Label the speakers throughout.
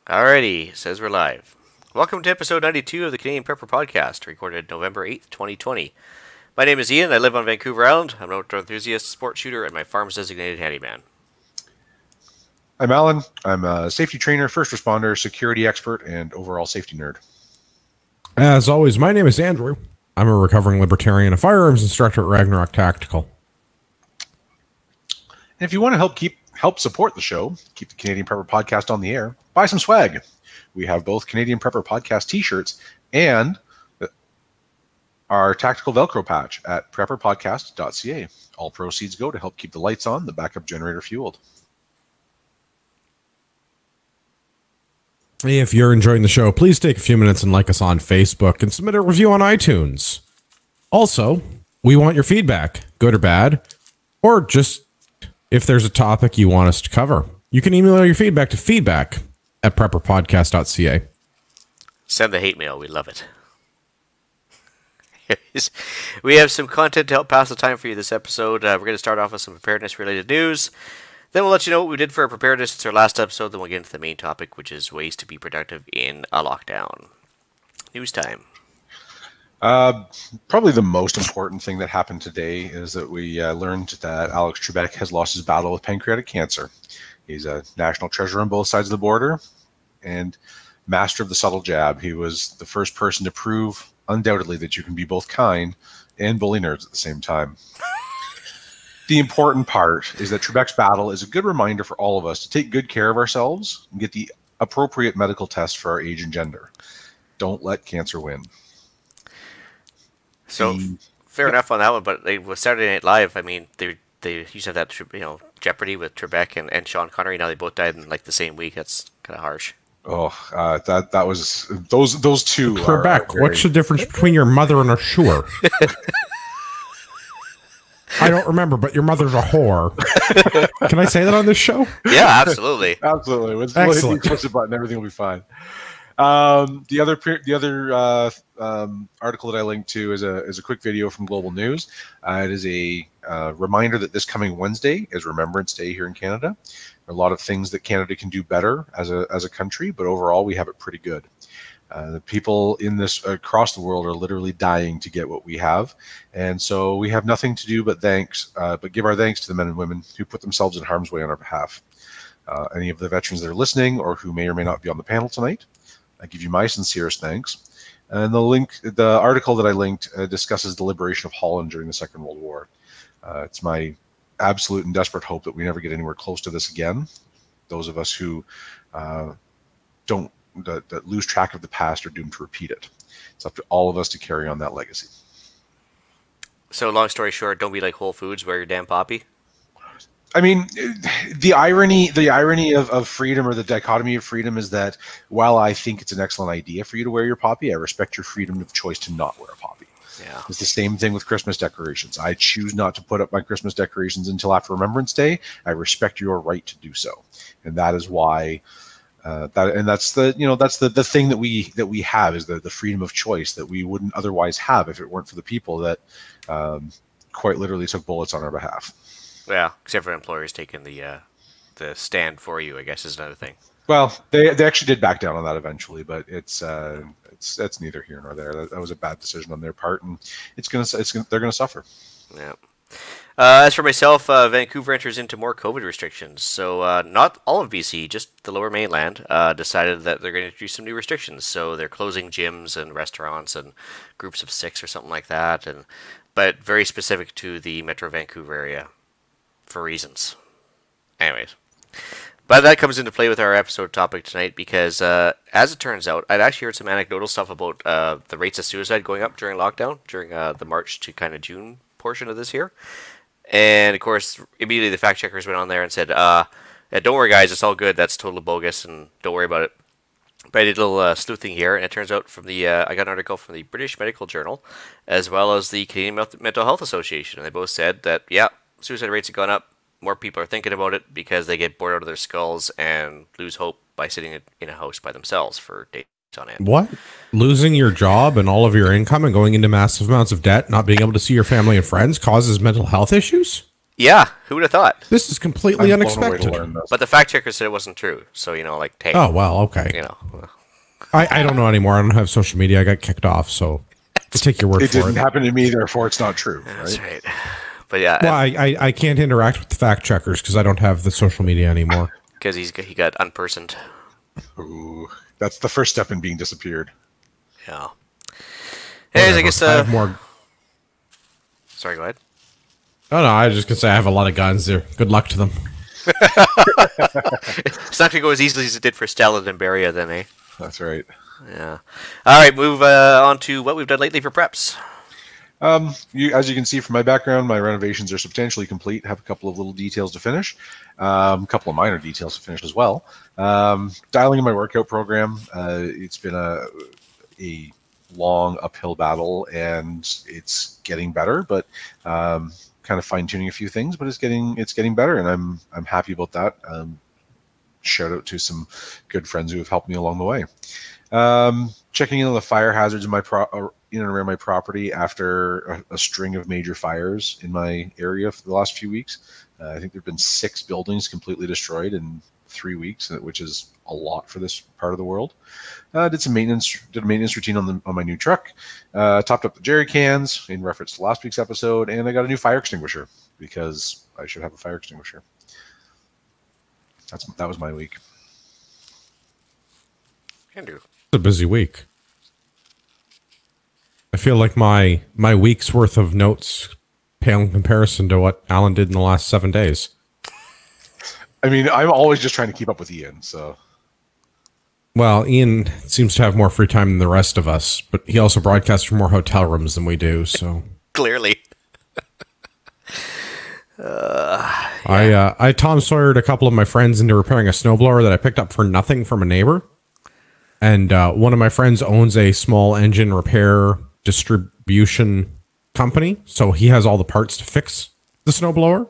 Speaker 1: Alrighty, says we're live. Welcome to episode 92 of the Canadian Prepper Podcast, recorded November 8th, 2020. My name is Ian, I live on Vancouver Island. I'm an outdoor enthusiast, sport shooter, and my farm's designated handyman.
Speaker 2: I'm Alan. I'm a safety trainer, first responder, security expert, and overall safety nerd.
Speaker 3: As always, my name is Andrew. I'm a recovering libertarian, a firearms instructor at Ragnarok Tactical.
Speaker 2: And if you want to help support the show, keep the Canadian Prepper Podcast on the air, buy some swag. We have both Canadian Prepper Podcast t-shirts and our tactical Velcro patch at prepperpodcast.ca. All proceeds go to help keep the lights on, the backup generator fueled.
Speaker 3: If you're enjoying the show, please take a few minutes and like us on Facebook and submit a review on iTunes. Also, we want your feedback, good or bad, or just if there's a topic you want us to cover. You can email your feedback to feedback@prepperpodcast.ca.
Speaker 1: Send the hate mail, we love it. We have some content to help pass the time for you this episode. We're going to start off with some preparedness-related news. Then we'll let you know what we did for our preparedness since our last episode. Then we'll get into the main topic, which is ways to be productive in a lockdown. News time.
Speaker 2: Probably the most important thing that happened today is that we learned that Alex Trebek has lost his battle with pancreatic cancer. He's a national treasure on both sides of the border and master of the subtle jab. He was the first person to prove, undoubtedly, that you can be both kind and bully nerds at the same time. The important part is that Trebek's battle is a good reminder for all of us to take good care of ourselves and get the appropriate medical tests for our age and gender. Don't let cancer win.
Speaker 1: So, fair enough on that one, but with Saturday Night Live, I mean, they used to have that, Jeopardy with Trebek and Sean Connery. Now they both died in like the same week. That's kind of harsh.
Speaker 2: Oh, that was those two.
Speaker 3: Trebek, what's the difference between your mother and a shore? I don't remember, but your mother's a whore. Can I say that on this show?
Speaker 1: Yeah, absolutely.
Speaker 2: Absolutely.
Speaker 3: Excellent.
Speaker 2: Push the button, everything will be fine. The other article that I linked to is a quick video from Global News. It is a reminder that this coming Wednesday is Remembrance Day here in Canada. There are a lot of things that Canada can do better as a country, but overall we have it pretty good. The people in this across the world are literally dying to get what we have, and so we have nothing to do but give our thanks to the men and women who put themselves in harm's way on our behalf. Any of the veterans that are listening or who may or may not be on the panel tonight, I give you my sincerest thanks. And the article that I linked discusses the liberation of Holland during the Second World War. It's my absolute and desperate hope that we never get anywhere close to this again. Those of us who that lose track of the past are doomed to repeat it. It's up to all of us to carry on that legacy.
Speaker 1: So, long story short, don't be like Whole Foods, wear your damn poppy.
Speaker 2: I mean, the irony of freedom, or the dichotomy of freedom, is that while I think it's an excellent idea for you to wear your poppy, I respect your freedom of choice to not wear a poppy.
Speaker 1: Yeah.
Speaker 2: It's the same thing with Christmas decorations. I choose not to put up my Christmas decorations until after Remembrance Day. I respect your right to do so, and that is why. That's the thing that we have, is the freedom of choice that we wouldn't otherwise have if it weren't for the people that quite literally took bullets on our behalf.
Speaker 1: Yeah, except for employers taking the stand for you, I guess, is another thing.
Speaker 2: Well, they actually did back down on that eventually, but it's neither here nor there. That was a bad decision on their part, and they're gonna suffer.
Speaker 1: Yeah. As for myself, Vancouver enters into more COVID restrictions. So not all of BC, just the lower mainland, decided that they're going to introduce some new restrictions. So they're closing gyms and restaurants and groups of 6 or something like that, but very specific to the Metro Vancouver area for reasons. Anyways. But that comes into play with our episode topic tonight because, as it turns out, I'd actually heard some anecdotal stuff about the rates of suicide going up during lockdown, during the March to kind of June portion of this year. And, of course, immediately the fact checkers went on there and said, yeah, don't worry, guys, it's all good. That's totally bogus, and don't worry about it. But I did a little sleuthing here, and it turns out from I got an article from the British Medical Journal, as well as the Canadian Mental Health Association, and they both said that, yeah, suicide rates have gone up. More people are thinking about it because they get bored out of their skulls and lose hope by sitting in a house by themselves for days on end.
Speaker 3: What? Losing your job and all of your income and going into massive amounts of debt, not being able to see your family and friends causes mental health issues?
Speaker 1: Yeah, who would have thought?
Speaker 3: This is completely
Speaker 2: I'm blown away to
Speaker 3: unexpected.
Speaker 2: learn this.
Speaker 1: But the fact checker said it wasn't true. So, like, hey.
Speaker 3: Oh, well, okay. I don't know anymore. I don't have social media. I got kicked off, so I take your word
Speaker 2: It
Speaker 3: for it.
Speaker 2: didn't happen to me, therefore it's not true.
Speaker 1: That's
Speaker 2: Right?
Speaker 1: right. But yeah.
Speaker 3: Well, I can't interact with the fact checkers because I don't have the social media anymore.
Speaker 1: Because he got unpersoned.
Speaker 2: Ooh, that's the first step in being disappeared.
Speaker 1: Yeah. Anyways, I
Speaker 3: Whatever.
Speaker 1: guess...
Speaker 3: I have more...
Speaker 1: Sorry, go ahead.
Speaker 3: Oh, no, I was just going to say I have a lot of guns there. Good luck to them.
Speaker 1: It's not going to go as easily as it did for Stella and Beria then, eh?
Speaker 2: That's right.
Speaker 1: Yeah. All right, move on to what we've done lately for preps.
Speaker 2: As you can see from my background, my renovations are substantially complete. Have a couple of little details to finish, a couple of minor details to finish as well. Dialing in my workout program. It's been a long uphill battle, and it's getting better, but kind of fine tuning a few things. But it's getting better, and I'm happy about that. Shout out to some good friends who have helped me along the way. Checking in on the fire hazards in in and around my property after a string of major fires in my area for the last few weeks. I think there've been 6 buildings completely destroyed in 3 weeks, which is a lot for this part of the world. Did a maintenance routine on my new truck. Topped up the jerry cans in reference to last week's episode, and I got a new fire extinguisher because I should have a fire extinguisher. That was my week.
Speaker 1: Can do.
Speaker 3: It's a busy week. I feel like my week's worth of notes pale in comparison to what Alan did in the last 7 days.
Speaker 2: I mean, I'm always just trying to keep up with Ian, so...
Speaker 3: Well, Ian seems to have more free time than the rest of us, but he also broadcasts from more hotel rooms than we do, so...
Speaker 1: Clearly.
Speaker 3: I Tom Sawyered a couple of my friends into repairing a snowblower that I picked up for nothing from a neighbor. And one of my friends owns a small engine repair distribution company, so he has all the parts to fix the snowblower.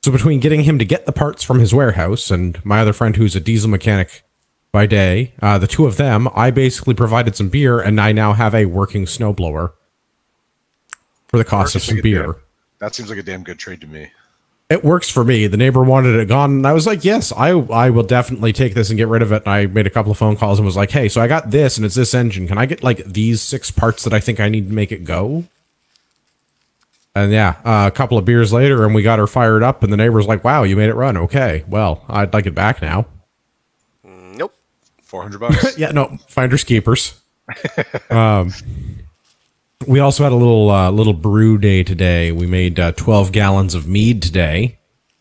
Speaker 3: So between getting him to get the parts from his warehouse and my other friend who's a diesel mechanic by day, the two of them, I basically provided some beer, and I now have a working snowblower for the cost of some beer.
Speaker 2: That seems like a damn good trade to me.
Speaker 3: It works for me. The neighbor wanted it gone, and I was like, yes, I will definitely take this and get rid of it. And I made a couple of phone calls and was like, hey, so I got this, and it's this engine. Can I get, like, these 6 parts that I think I need to make it go? And yeah, a couple of beers later, and we got her fired up, and the neighbor's like, wow, you made it run. Okay, well, I'd like it back now.
Speaker 1: Nope.
Speaker 2: $400.
Speaker 3: Yeah, no, finders keepers. We also had a little brew day today. We made 12 gallons of mead today.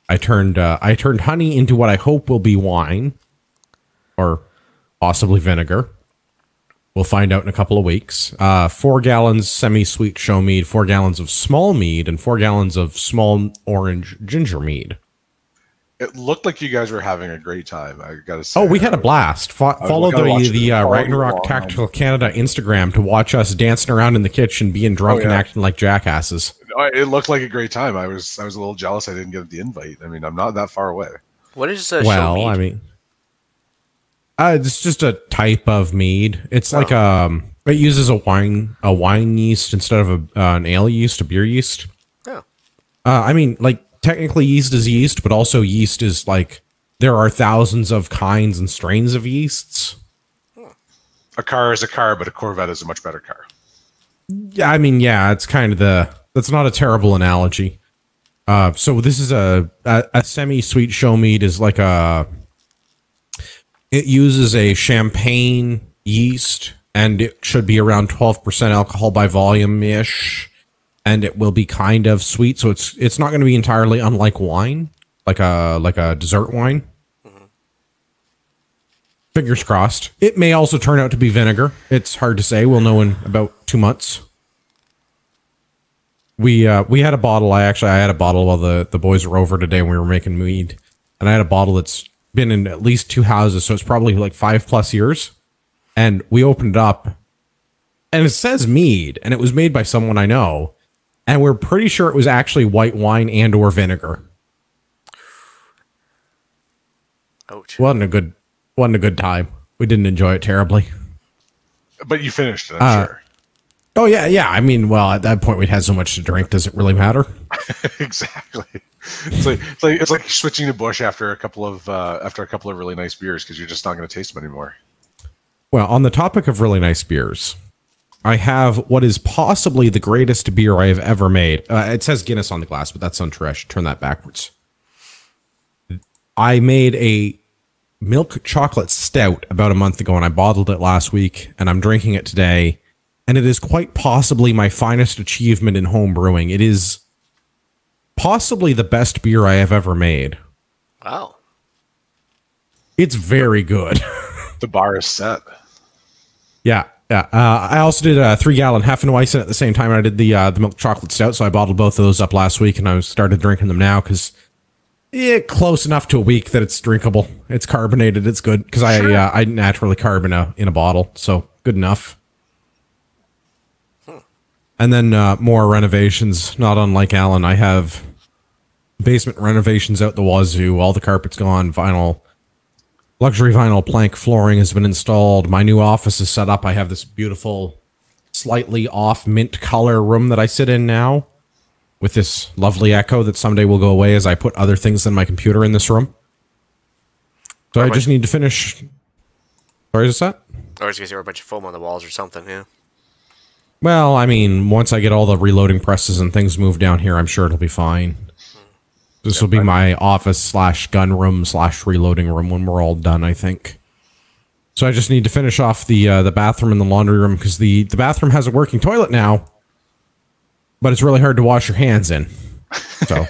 Speaker 3: I turned honey into what I hope will be wine, or possibly vinegar. We'll find out in a couple of weeks. 4 gallons semi-sweet show mead, 4 gallons of small mead, and 4 gallons of small orange ginger mead.
Speaker 2: It looked like you guys were having a great time, I gotta say.
Speaker 3: Oh, we had a blast. Follow the Ragnarok Tactical Canada Instagram to watch us dancing around in the kitchen, being drunk and acting like jackasses.
Speaker 2: It looked like a great time. I was a little jealous I didn't get the invite. I mean, I'm not that far away.
Speaker 1: What is
Speaker 3: well,
Speaker 1: show mead?
Speaker 3: I mean, it's just a type of mead. It's like it uses a wine yeast instead of an ale yeast, a beer yeast.
Speaker 1: Oh.
Speaker 3: I mean, like, technically yeast is yeast, but also yeast is like, there are thousands of kinds and strains of yeasts.
Speaker 2: A car is a car, but a Corvette is a much better car.
Speaker 3: Yeah, I mean, yeah, it's kind of that's not a terrible analogy. So this is a semi-sweet show mead is like it uses a champagne yeast, and it should be around 12% alcohol by volume-ish. And it will be kind of sweet, so it's not going to be entirely unlike wine, like a dessert wine. Mm-hmm. Fingers crossed. It may also turn out to be vinegar. It's hard to say. We'll know in about 2 months. We had a bottle. I had a bottle while the boys were over today and we were making mead, and I had a bottle that's been in at least 2 houses, so it's probably like 5+ years. And we opened it up, and it says mead, and it was made by someone I know. And we're pretty sure it was actually white wine and or vinegar.
Speaker 1: Ouch.
Speaker 3: Wasn't a good time. We didn't enjoy it terribly.
Speaker 2: But you finished it, I'm sure.
Speaker 3: Oh yeah, yeah. I mean, well, at that point we'd had so much to drink. Does it really matter?
Speaker 2: Exactly. It's like switching to Bush after a couple of really nice beers because you're just not going to taste them anymore.
Speaker 3: Well, on the topic of really nice beers, I have what is possibly the greatest beer I have ever made. It says Guinness on the glass, but that's untrue. I should turn that backwards. I made a milk chocolate stout about a month ago, and I bottled it last week, and I'm drinking it today. And it is quite possibly my finest achievement in home brewing. It is possibly the best beer I have ever made.
Speaker 1: Wow.
Speaker 3: It's very good.
Speaker 2: The bar is set.
Speaker 3: Yeah. Yeah. I also did a 3-gallon Hefeweizen at the same time I did the milk chocolate stout, so I bottled both of those up last week, and I started drinking them now because close enough to a week that it's drinkable. It's carbonated. It's good because I naturally carb in a bottle, so good enough. And then more renovations, not unlike Alan. I have basement renovations out the wazoo. All the carpet's gone. Luxury vinyl plank flooring has been installed. My new office is set up. I have this beautiful, slightly off mint color room that I sit in now with this lovely echo that someday will go away as I put other things than my computer in this room. So I just need to finish. Sorry, is that?
Speaker 1: Or is there a bunch of foam on the walls or something, yeah.
Speaker 3: Well, I mean, once I get all the reloading presses and things moved down here, I'm sure it'll be fine. This will be my office / gun room / reloading room when we're all done, I think. So I just need to finish off the bathroom and the laundry room because the bathroom has a working toilet now, but it's really hard to wash your hands in. So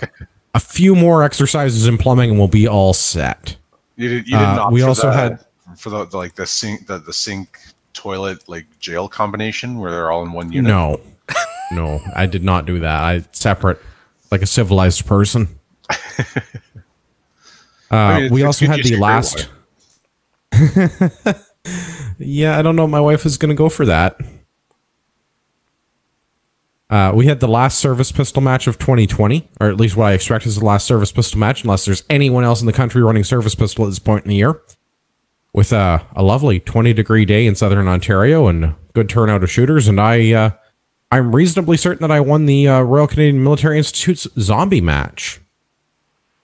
Speaker 3: a few more exercises in plumbing and we'll be all set.
Speaker 2: You didn't opt
Speaker 3: we
Speaker 2: for
Speaker 3: also had
Speaker 2: for the sink toilet like jail combination where they're all in one unit.
Speaker 3: No, I did not do that. I separate like a civilized person. We also had the last. Yeah, I don't know. My wife is going to go for that. We had the last service pistol match of 2020, or at least what I expect is the last service pistol match, unless there's anyone else in the country running service pistol at this point in the year. With a lovely 20-degree day in southern Ontario and good turnout of shooters, and I'm reasonably certain that I won the Royal Canadian Military Institute's zombie match.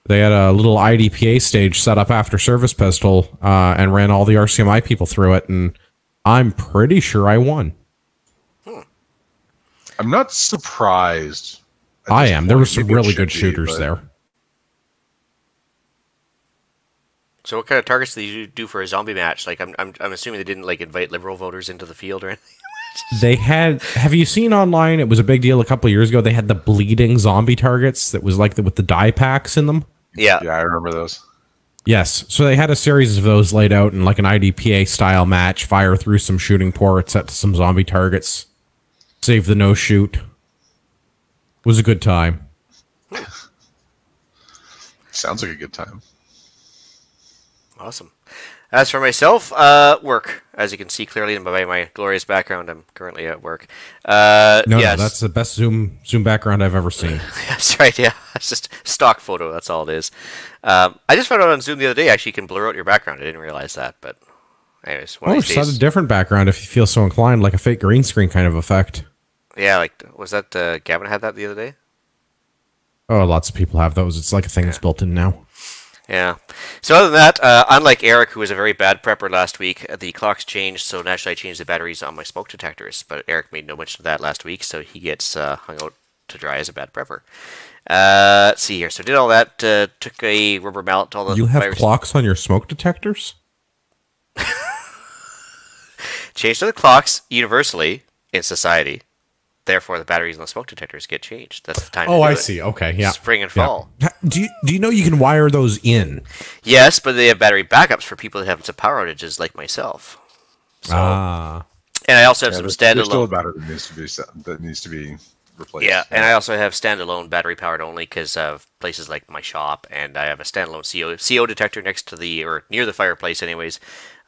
Speaker 3: They had a little IDPA stage set up after service pistol and ran all the RCMI people through it, and I'm pretty sure I won.
Speaker 2: I'm not surprised.
Speaker 3: I am. There were some really good shooters there.
Speaker 1: So what kind of targets did you do for a zombie match? Like, I'm assuming they didn't like invite Liberal voters into the field or anything.
Speaker 3: They had. Have you seen online? It was a big deal a couple of years ago. They had the bleeding zombie targets that was like with the dye packs in them.
Speaker 1: Yeah,
Speaker 2: I remember those.
Speaker 3: Yes, so they had a series of those laid out in like an IDPA style match. Fire through some shooting ports set to some zombie targets. Save the no shoot. Was a good time.
Speaker 2: Sounds like a good time.
Speaker 1: Awesome. As for myself, work. As you can see clearly by my glorious background, I'm currently at work.
Speaker 3: No,
Speaker 1: yes.
Speaker 3: that's the best Zoom background I've ever seen.
Speaker 1: That's right, yeah. It's just stock photo, that's all it is. I just found out on Zoom the other day, actually, you can blur out your background. I didn't realize that, but anyways.
Speaker 3: Set a different background if you feel so inclined, like a fake green screen kind of effect.
Speaker 1: Yeah, like, was that, Gavin had that the other day?
Speaker 3: Oh, lots of people have those. It's like a thing that's built in now.
Speaker 1: Yeah. So other than that, unlike Eric, who was a very bad prepper last week, the clocks changed, so naturally I changed the batteries on my smoke detectors. But Eric made no mention of that last week, so he gets hung out to dry as a bad prepper. Let's see here. So did all that, took a rubber mallet to all the
Speaker 3: You have clocks on your smoke detectors?
Speaker 1: Changed to the clocks universally in society. Therefore, the batteries on the smoke detectors get changed. That's the time.
Speaker 3: Oh, I see. Okay, yeah.
Speaker 1: Spring and fall.
Speaker 3: Yeah. Do you know you can wire those in?
Speaker 1: Yes, but they have battery backups for people that have some power outages like myself. So, and I also have some standalone.
Speaker 2: There's still a battery that needs to be replaced.
Speaker 1: Yeah, and I also have standalone battery powered only because of places like my shop, and I have a standalone CO detector next to near the fireplace, anyways.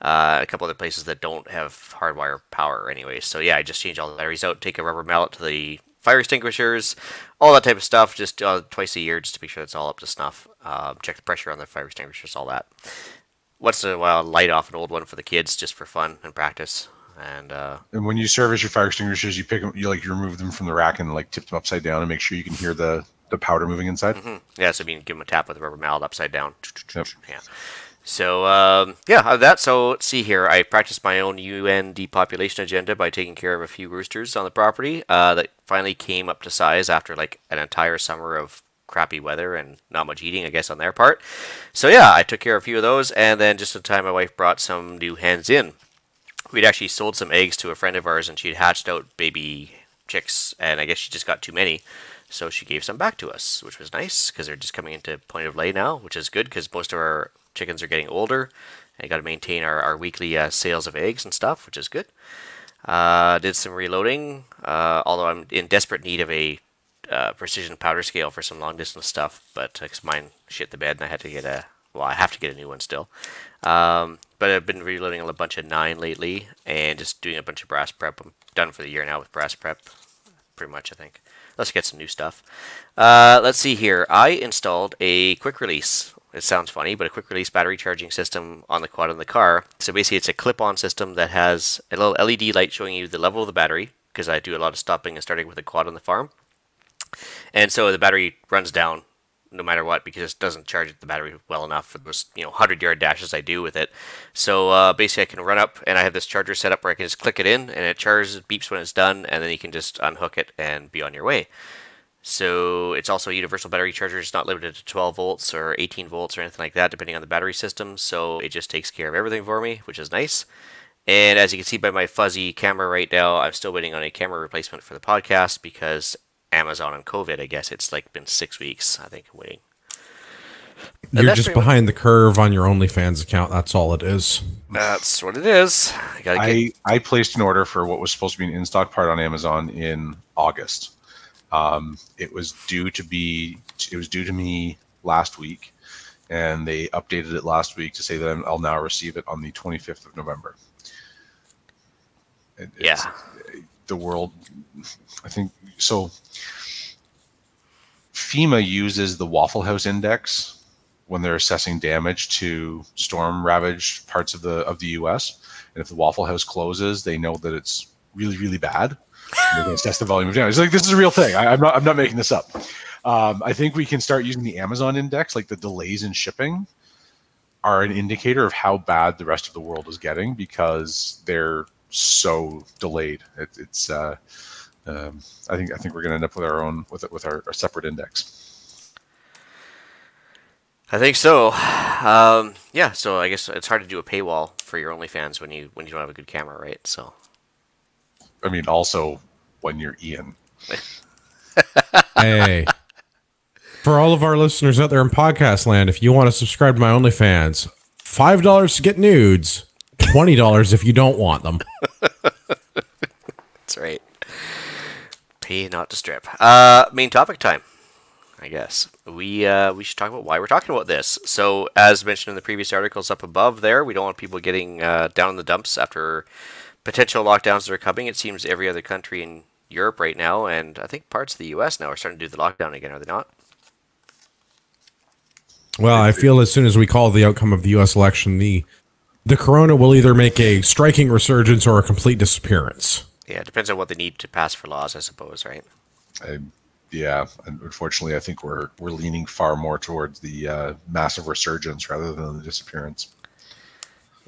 Speaker 1: A couple other places that don't have hardwire power, anyways. So yeah, I just change all the batteries out, take a rubber mallet to the fire extinguishers, all that type of stuff, just twice a year, just to make sure it's all up to snuff. Check the pressure on the fire extinguishers, all that. Once in a while, light off an old one for the kids, just for fun and practice.
Speaker 2: And when you service your fire extinguishers, you pick them, you remove them from the rack and like tip them upside down and make sure you can hear the powder moving inside.
Speaker 1: Yeah, so you can give them a tap with a rubber mallet upside down.
Speaker 2: Yep.
Speaker 1: Yeah. So, out of that, so let's see here. I practiced my own UN depopulation agenda by taking care of a few roosters on the property that finally came up to size after like an entire summer of crappy weather and not much eating, I guess, on their part. So yeah, I took care of a few of those, and then just in time my wife brought some new hens in. We'd actually sold some eggs to a friend of ours, and she'd hatched out baby chicks, and I guess she just got too many. So she gave some back to us, which was nice, because they're just coming into point of lay now, which is good, because most of our chickens are getting older, and got to maintain our weekly sales of eggs and stuff, which is good. Did some reloading, although I'm in desperate need of a precision powder scale for some long distance stuff, but because mine shit the bed, and I had to get I have to get a new one still. But I've been reloading a bunch of 9 lately, and just doing a bunch of brass prep. I'm done for the year now with brass prep, pretty much, I think. Let's get some new stuff. Let's see here. I installed a quick release. It sounds funny, but a quick release battery charging system on the quad in the car. So basically it's a clip-on system that has a little LED light showing you the level of the battery, because I do a lot of stopping and starting with the quad on the farm. And so the battery runs down no matter what, because it doesn't charge the battery well enough for those 100-yard dashes I do with it. So basically I can run up, and I have this charger set up where I can just click it in, and it charges, beeps when it's done, and then you can just unhook it and be on your way. So it's also a universal battery charger. It's not limited to 12 volts or 18 volts or anything like that, depending on the battery system. So it just takes care of everything for me, which is nice. And as you can see by my fuzzy camera right now, I'm still waiting on a camera replacement for the podcast because Amazon and COVID, I guess it's like been 6 weeks, I think, waiting.
Speaker 3: You're just behind the curve on your OnlyFans account. That's all it is.
Speaker 1: That's what it is.
Speaker 2: I placed an order for what was supposed to be an in-stock part on Amazon in August. It was due to me last week, and they updated it last week to say that I'll now receive it on the 25th of November. The world, I think so. FEMA uses the Waffle House Index when they're assessing damage to storm ravaged parts of the U.S. And if the Waffle House closes, they know that it's really, really bad. They're going to assess the volume of damage. It's like, this is a real thing. I'm not making this up. I think we can start using the Amazon Index, like the delays in shipping are an indicator of how bad the rest of the world is getting because they're so delayed. I think we're going to end up with our own with our separate index.
Speaker 1: I think so. Yeah. So I guess it's hard to do a paywall for your OnlyFans when you don't have a good camera, right? So.
Speaker 2: I mean, also when you're Ian.
Speaker 3: Hey. For all of our listeners out there in podcast land, if you want to subscribe to my OnlyFans, $5 to get nudes, $20 if you don't want them.
Speaker 1: That's right. Pay not to strip. Main topic time, I guess. We should talk about why we're talking about this. So, as mentioned in the previous articles up above there, we don't want people getting down in the dumps after potential lockdowns that are coming. It seems every other country in Europe right now, and I think parts of the U.S. now are starting to do the lockdown again, are they not?
Speaker 3: Well, I feel as soon as we call the outcome of the U.S. election, the corona will either make a striking resurgence or a complete disappearance.
Speaker 1: Yeah, it depends on what they need to pass for laws, I suppose, right?
Speaker 2: Yeah, unfortunately, I think we're leaning far more towards the massive resurgence rather than the disappearance.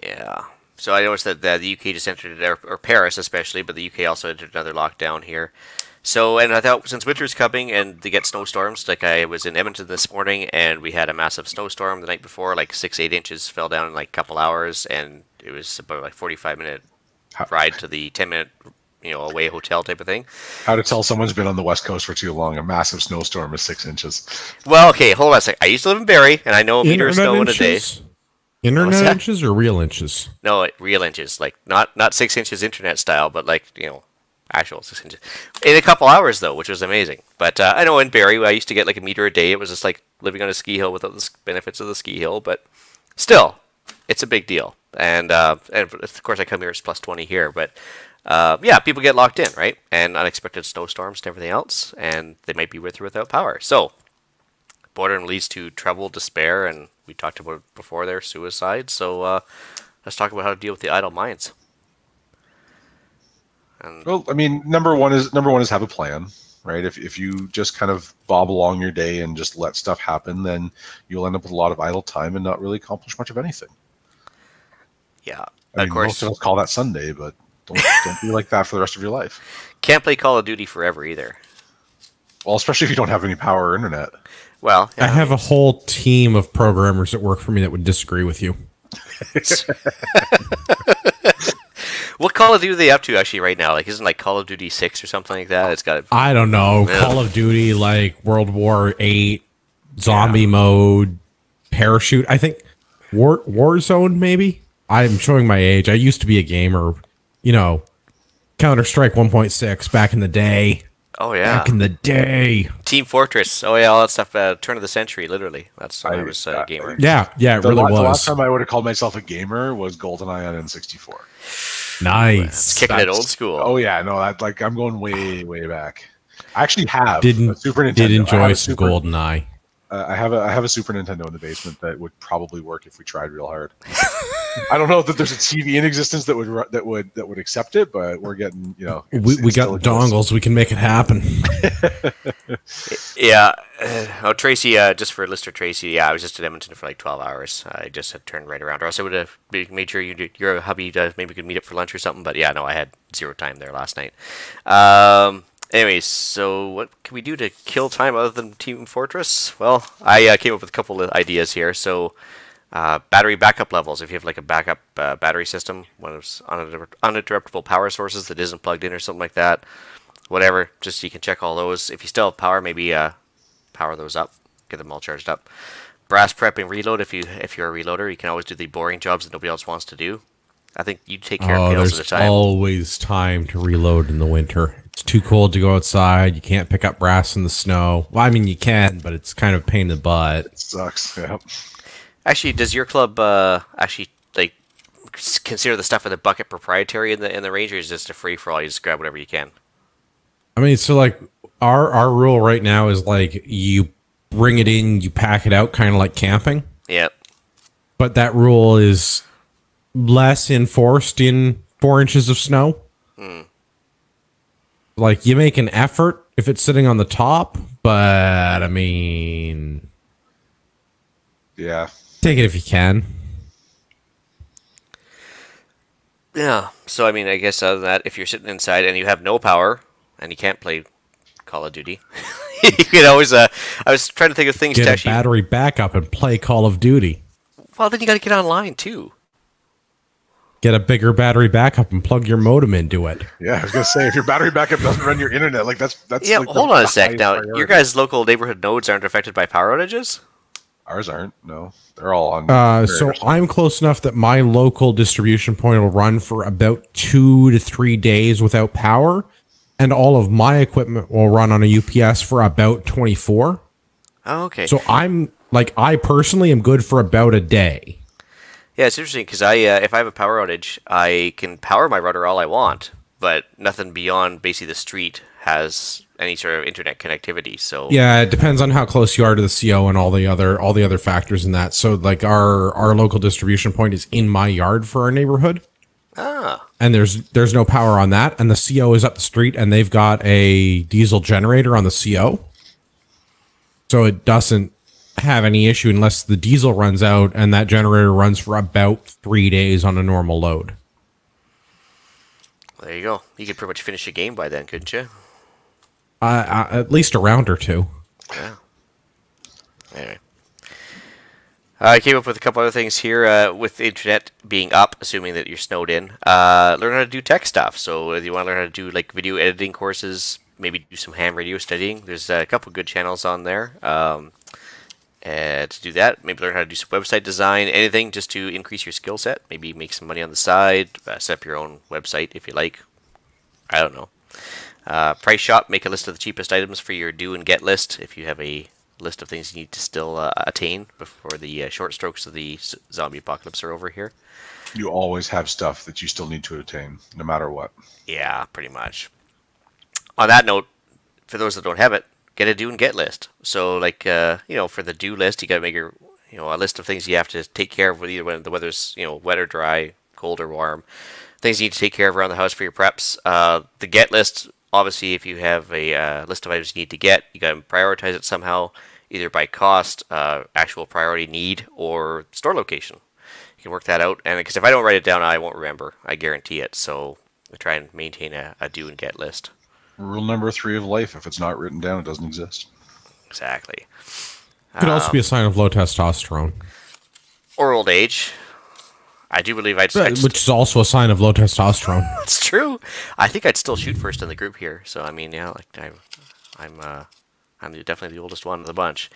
Speaker 1: Yeah. So I noticed that the UK just entered, or Paris especially, but the UK also entered another lockdown here. So, and I thought since winter's coming and they get snowstorms, like I was in Edmonton this morning and we had a massive snowstorm the night before, like 6-8 inches fell down in like a couple hours, and it was about like 45-minute ride to the 10-minute away hotel type of thing.
Speaker 2: How to tell someone's been on the West Coast for too long? A massive snowstorm is 6 inches.
Speaker 1: Well, okay, hold on a sec. I used to live in Barrie, and I know a meter of snow in a day.
Speaker 3: Internet inches or real inches?
Speaker 1: No, real inches. Like not 6 inches internet style, but like actual 6 inches in a couple hours though, which was amazing. But I know in Barrie, I used to get like a meter a day. It was just like living on a ski hill without the benefits of the ski hill, but still, it's a big deal. And of course, I come here, it's plus 20 here, but. Yeah, people get locked in, right? And unexpected snowstorms and everything else, and they might be with or without power. So, boredom leads to trouble, despair, and we talked about it before there, suicide. So, let's talk about how to deal with the idle minds. And
Speaker 2: Well, I mean, number one is have a plan, right? If you just kind of bob along your day and just let stuff happen, then you'll end up with a lot of idle time and not really accomplish much of anything.
Speaker 1: yeah,
Speaker 2: I
Speaker 1: of
Speaker 2: mean, most
Speaker 1: course,
Speaker 2: of us call that Sunday, but don't be like that for the rest of your life.
Speaker 1: can't play Call of Duty forever either.
Speaker 2: Well, especially if you don't have any power or internet.
Speaker 1: Well,
Speaker 3: I have a whole team of programmers that work for me that would disagree with you.
Speaker 1: What Call of Duty are they up to actually right now? Like, isn't like Call of Duty 6 or something like that? It's got.
Speaker 3: I don't know.
Speaker 1: Yeah.
Speaker 3: Call of Duty, like World War 8, zombie mode, parachute. I think Warzone, maybe? I'm showing my age. I used to be a gamer. You know, Counter-Strike 1.6 back in the day.
Speaker 1: Oh yeah,
Speaker 3: Back in the day.
Speaker 1: Team Fortress. Oh yeah, all that stuff. Turn of the century, literally. That's when I was a gamer.
Speaker 3: Yeah, it really
Speaker 2: The
Speaker 3: was.
Speaker 2: last time I would have called myself a gamer was GoldenEye on N64.
Speaker 3: Nice.
Speaker 1: Kicking it old school.
Speaker 2: Oh yeah, no, I'm going way back. I actually have a
Speaker 3: Did
Speaker 2: Super Nintendo.
Speaker 3: did
Speaker 2: I
Speaker 3: enjoy
Speaker 2: have a
Speaker 3: some
Speaker 2: Super-
Speaker 3: GoldenEye.
Speaker 2: I have a Super Nintendo in the basement that would probably work if we tried real hard. I don't know that there's a TV in existence that would accept it, but we're getting
Speaker 3: We
Speaker 2: it's
Speaker 3: got
Speaker 2: still
Speaker 3: the dongles. We can make it happen.
Speaker 1: Yeah. Oh, Tracy, just for listener Tracy, yeah, I was just in Edmonton for like 12 hours. I just had turned right around. Or else I would have made sure your hubby maybe we could meet up for lunch or something. But yeah, no, I had zero time there last night. Anyways, so what can we do to kill time other than Team Fortress? Well, I came up with a couple of ideas here. So, battery backup levels. If you have like a backup battery system, one of those uninterruptible power sources that isn't plugged in or something like that, whatever, just so you can check all those. If you still have power, maybe power those up, get them all charged up. Brass prep and reload. If you're a reloader, you can always do the boring jobs that nobody else wants to do. I think you take care of pills at a
Speaker 3: There's
Speaker 1: time.
Speaker 3: always time to reload in the winter. It's too cold to go outside. You can't pick up brass in the snow. Well, I mean, you can, but it's kind of a pain in the butt.
Speaker 2: It sucks. Yeah.
Speaker 1: Actually, does your club actually like consider the stuff in the bucket proprietary in the range, or is it just a free for all? You just grab whatever you can.
Speaker 3: I mean, so like our rule right now is like you bring it in, you pack it out, kind of like camping.
Speaker 1: Yep.
Speaker 3: But that rule is less enforced in 4 inches of snow. Like you make an effort if it's sitting on the top, but I mean,
Speaker 2: Yeah.
Speaker 3: take it if you can.
Speaker 1: Yeah. So I mean, I guess other than that, if you're sitting inside and you have no power and you can't play Call of Duty, you can always. I was trying to think of things
Speaker 3: Get
Speaker 1: to
Speaker 3: a
Speaker 1: actually.
Speaker 3: battery backup and play Call of Duty.
Speaker 1: Well, then you got to get online too.
Speaker 3: Get a bigger battery backup and plug your modem into it.
Speaker 2: Yeah, I was gonna say if your battery backup doesn't run your internet, like that's
Speaker 1: Yeah.
Speaker 2: like
Speaker 1: Hold
Speaker 2: the
Speaker 1: on a sec.
Speaker 2: highest
Speaker 1: Now,
Speaker 2: priority.
Speaker 1: your guys' local neighborhood nodes aren't affected by power outages.
Speaker 2: Ours aren't. No, they're all on.
Speaker 3: So
Speaker 2: theirs.
Speaker 3: I'm close enough that my local distribution point will run for about 2 to 3 days without power, and all of my equipment will run on a UPS for about 24.
Speaker 1: Oh, okay.
Speaker 3: So I personally am good for about a day.
Speaker 1: Yeah, it's interesting because if I have a power outage, I can power my router all I want, but nothing beyond basically the street has any sort of internet connectivity. So
Speaker 3: Yeah, it depends on how close you are to the CO and all the other factors in that. So like our local distribution point is in my yard for our neighborhood. And there's no power on that, and the CO is up the street, and they've got a diesel generator on the CO. So it doesn't have any issue unless the diesel runs out, and that generator runs for about 3 days on a normal load.
Speaker 1: there you go. You could pretty much finish a game by then, couldn't you?
Speaker 3: At least a round or two.
Speaker 1: Yeah. Anyway. I came up with a couple other things here with the internet being up, assuming that you're snowed in. Learn how to do tech stuff. So if you want to learn how to do like video editing courses, maybe do some ham radio studying. There's a couple good channels on there to do that. Maybe learn how to do some website design, anything just to increase your skill set. Maybe make some money on the side, set up your own website if you like. I don't know. Price shop, make a list of the cheapest items for your do and get list if you have a list of things you need to still attain before the short strokes of the zombie apocalypse are over here.
Speaker 2: You always have stuff that you still need to attain, no matter what.
Speaker 1: Yeah, pretty much. On that note, for those that don't have it, get a do and get list. So, like, for the do list, you got to make your, a list of things you have to take care of, either when the weather's, wet or dry, cold or warm. things you need to take care of around the house for your preps. The get list, obviously, if you have a list of items you need to get, you got to prioritize it somehow, either by cost, actual priority need, or store location. You can work that out, and because if I don't write it down, I won't remember. I guarantee it. So I try and maintain a do and get list.
Speaker 2: Rule number 3 of life: if it's not written down, it doesn't exist.
Speaker 1: Exactly.
Speaker 3: Could also be a sign of low testosterone.
Speaker 1: Or old age. I do believe I'd...
Speaker 3: Which is also a sign of low testosterone.
Speaker 1: It's true. I think I'd still shoot first in the group here. So, I mean, yeah, like, I'm definitely the oldest one of the bunch.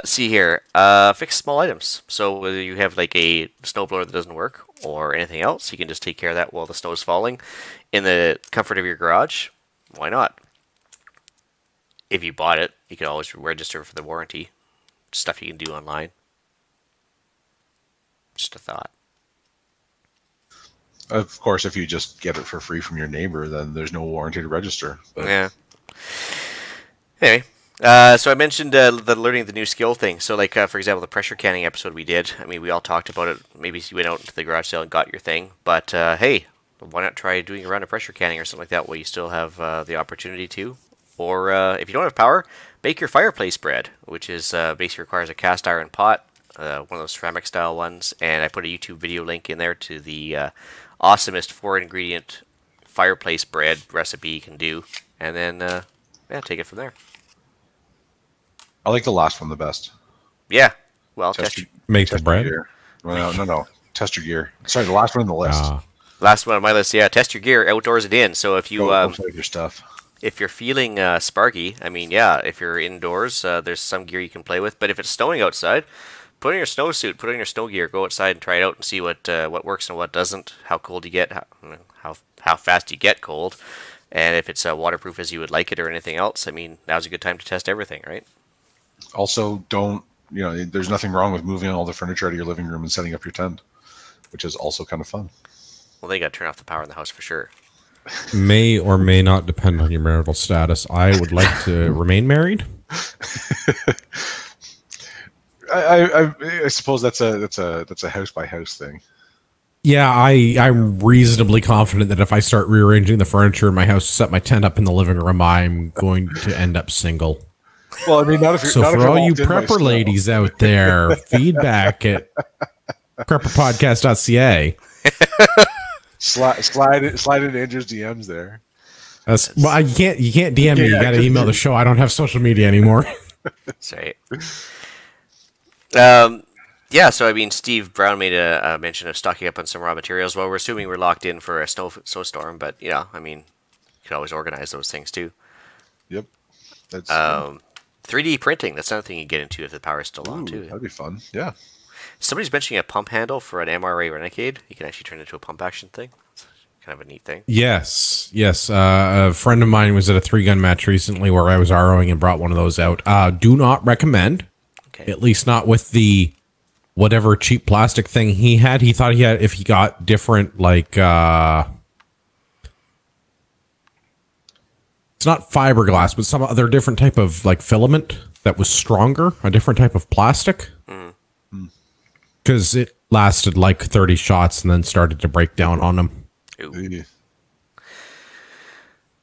Speaker 1: See here. Fix small items. So whether you have like a snowblower that doesn't work or anything else, you can just take care of that while the snow is falling in the comfort of your garage. Why not? If you bought it, you can always register for the warranty. Stuff you can do online. Just a thought.
Speaker 2: Of course, if you just get it for free from your neighbor, then there's no warranty to register. But
Speaker 1: yeah. Anyway, so I mentioned the learning the new skill thing. So, like, for example, the pressure canning episode we did. I mean, we all talked about it. Maybe you went out into the garage sale and got your thing. But, hey, why not try doing a round of pressure canning or something like that while you still have the opportunity to? Or, if you don't have power, bake your fireplace bread, which is basically requires a cast iron pot, one of those ceramic-style ones. And I put a YouTube video link in there to the awesomest 4-ingredient fireplace bread recipe you can do. And then, yeah, take it from there.
Speaker 2: I like the last one the best.
Speaker 1: Yeah. Well,
Speaker 3: Make the bread?
Speaker 2: Gear. Well, no. Test your gear. Sorry, the last one on the list.
Speaker 1: Last one on my list, yeah. Test your gear outdoors and in. So if you
Speaker 2: go play with your stuff.
Speaker 1: If you're feeling sparky, I mean, yeah, if you're indoors, there's some gear you can play with. But if it's snowing outside, put on your snowsuit, put on your snow gear, go outside and try it out and see what works and what doesn't, how cold you get, how fast you get cold, and if it's waterproof as you would like it or anything else. I mean, now's a good time to test everything, right?
Speaker 2: Also, there's nothing wrong with moving all the furniture out of your living room and setting up your tent, which is also kind of fun.
Speaker 1: Well, they got to turn off the power in the house for sure.
Speaker 3: May or may not depend on your marital status. I would like to remain married.
Speaker 2: I suppose that's a house by house thing.
Speaker 3: Yeah, I'm reasonably confident that if I start rearranging the furniture in my house, set my tent up in the living room, I'm going to end up single.
Speaker 2: Well, I mean, not if you're.
Speaker 3: So
Speaker 2: not
Speaker 3: for
Speaker 2: if
Speaker 3: all you
Speaker 2: walked in by
Speaker 3: prepper
Speaker 2: snow.
Speaker 3: ladies out there, feedback at prepperpodcast.ca.
Speaker 2: Slide into Andrew's DMs there.
Speaker 3: Well, you can't DM me. You got to email the show. I don't have social media anymore.
Speaker 1: That's right. Yeah, so I mean, Steve Brown made a mention of stocking up on some raw materials. Well, we're assuming we're locked in for a snowstorm, but yeah, I mean, you could always organize those things too.
Speaker 2: Yep. That's
Speaker 1: 3D printing. That's another thing you get into if the power is still on too.
Speaker 2: That'd be fun. Yeah.
Speaker 1: Somebody's mentioning a pump handle for an MRA Renegade. You can actually turn it into a pump action thing. It's kind of a neat thing.
Speaker 3: Yes. A friend of mine was at a 3-gun match recently where I was ROing and brought one of those out. Do not recommend. Okay. At least not with the whatever cheap plastic thing he had. He thought he had, if he got different, like, it's not fiberglass, but some other different type of, like, filament that was stronger, a different type of plastic. Because it lasted like 30 shots and then started to break down on him.
Speaker 1: Ooh.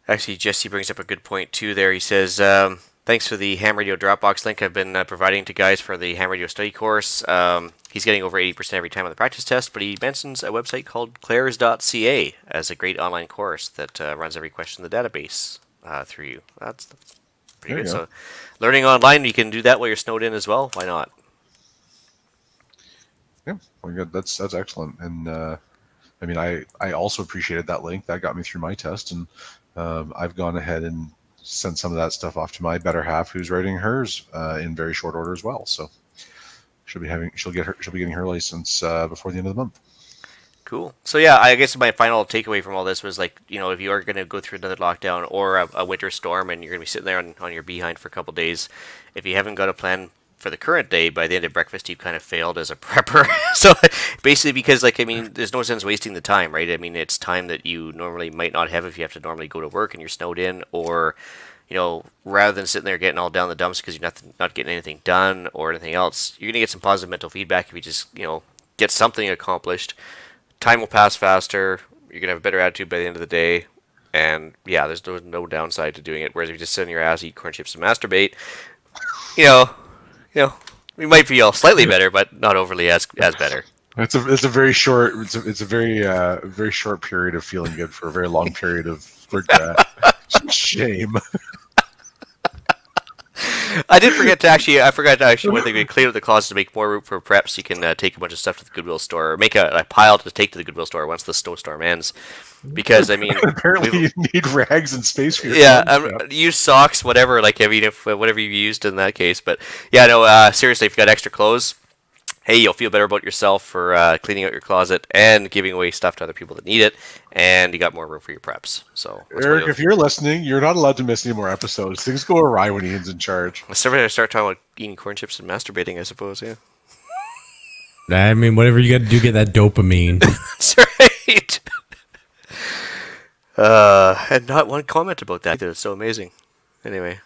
Speaker 1: Actually, Jesse brings up a good point too there. He says, thanks for the ham radio Dropbox link I've been providing to guys for the ham radio study course. He's getting over 80% every time on the practice test, but he mentions a website called clairs.ca as a great online course that runs every question in the database through you. That's pretty good. So learning online, you can do that while you're snowed in as well. Why not?
Speaker 2: Yeah, well, good. That's excellent. And I mean, I also appreciated that link. That got me through my test, and I've gone ahead and sent some of that stuff off to my better half, who's writing hers in very short order as well. So she'll be getting her license before the end of the month.
Speaker 1: Cool. So yeah, I guess my final takeaway from all this was, like, you know, if you are going to go through another lockdown or a winter storm and you're going to be sitting there on your behind for a couple days, if you haven't got a plan for the current day, by the end of breakfast you've kind of failed as a prepper. So basically, because, like, I mean, there's no sense wasting the time, right? I mean, it's time that you normally might not have if you have to normally go to work and you're snowed in, or, you know, rather than sitting there getting all down the dumps because you're not getting anything done or anything else, you're going to get some positive mental feedback if you just, you know, get something accomplished. Time will pass faster, You're gonna have a better attitude by the end of the day, and yeah, there's no downside to doing it. Whereas if you just sit on your ass, eat corn chips, and masturbate, you know, you know, we might feel slightly better, but not overly as better.
Speaker 2: It's a very short it's a very very short period of feeling good for a very long period of regret. Shame.
Speaker 1: I forgot to actually one thing, we clean up the closet to make more room for preps. You can take a bunch of stuff to the Goodwill store, or make a pile to take to the Goodwill store once the snowstorm ends. Because I mean,
Speaker 2: apparently you need rags and space for your
Speaker 1: use socks, whatever. Like I mean, if whatever you used in that case, but yeah, no, seriously, if you got extra clothes, hey, you'll feel better about yourself for cleaning out your closet and giving away stuff to other people that need it, and you got more room for your preps. So,
Speaker 2: Eric, if you're listening, you're not allowed to miss any more episodes. Things go awry when Ian's in charge.
Speaker 1: I'm starting to start talking about eating corn chips and masturbating, I suppose. Yeah.
Speaker 3: I mean, whatever you got to do, get that dopamine.
Speaker 1: That's right. And not one comment about that. It's so amazing. Anyway.